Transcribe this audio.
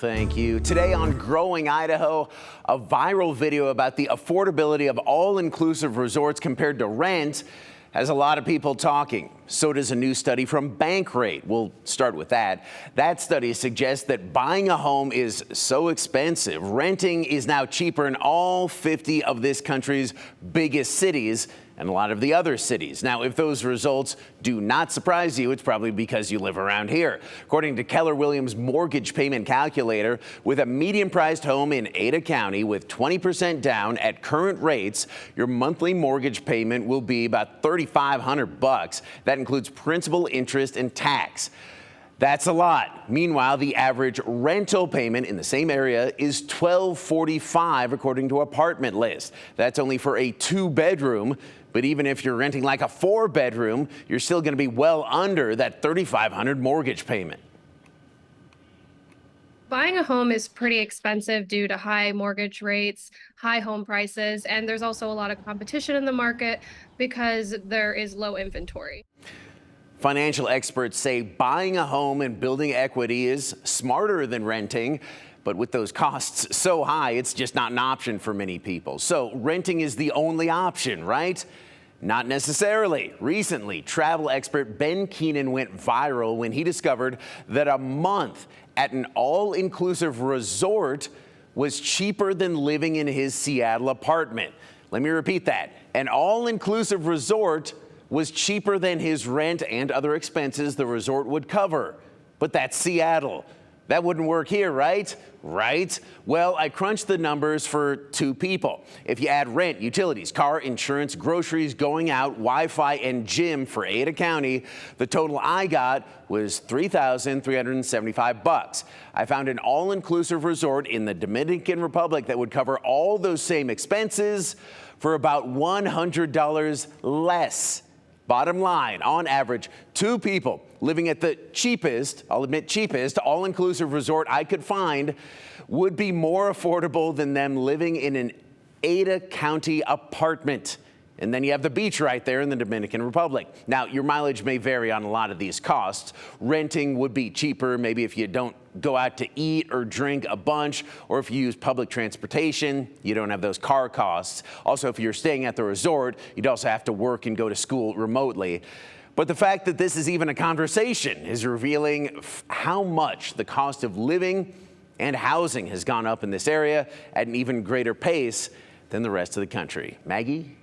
Thank you. Today on Growing Idaho, a viral video about the affordability of all-inclusive resorts compared to rent has a lot of people talking. So does a new study from Bankrate. We'll start with that. That study suggests that buying a home is so expensive, renting is now cheaper in all 50 of this country's biggest cities and a lot of the other cities. Now, if those results do not surprise you, it's probably because you live around here. According to Keller Williams' mortgage payment calculator, with a medium-priced home in Ada County with 20% down at current rates, your monthly mortgage payment will be about $3,500. That includes principal, interest, and tax. That's a lot. Meanwhile, the average rental payment in the same area is $1,245 according to Apartment List. That's only for a 2-bedroom. But even if you're renting like a 4-bedroom, you're still going to be well under that $3,500 mortgage payment. Buying a home is pretty expensive due to high mortgage rates, high home prices, and there's also a lot of competition in the market because there is low inventory. Financial experts say buying a home and building equity is smarter than renting. But with those costs so high, it's just not an option for many people. So renting is the only option, right? Not necessarily. Recently, travel expert Ben Keenan went viral when he discovered that a month at an all-inclusive resort was cheaper than living in his Seattle apartment. Let me repeat that. An all-inclusive resort was cheaper than his rent and other expenses the resort would cover. But that's Seattle. That wouldn't work here, right? Right? Well, I crunched the numbers for 2 people. If you add rent, utilities, car, insurance, groceries, going out, Wi-Fi, and gym for Ada County, the total I got was $3,375. I found an all-inclusive resort in the Dominican Republic that would cover all those same expenses for about $100 less. Bottom line, on average, 2 people living at the cheapest, I'll admit cheapest, all-inclusive resort I could find would be more affordable than them living in an Ada County apartment. And then you have the beach right there in the Dominican Republic. Now, your mileage may vary on a lot of these costs. Renting would be cheaper, maybe if you don't go out to eat or drink a bunch, or if you use public transportation, you don't have those car costs. Also, if you're staying at the resort, you'd also have to work and go to school remotely. But the fact that this is even a conversation is revealing how much the cost of living and housing has gone up in this area at an even greater pace than the rest of the country. Maggie?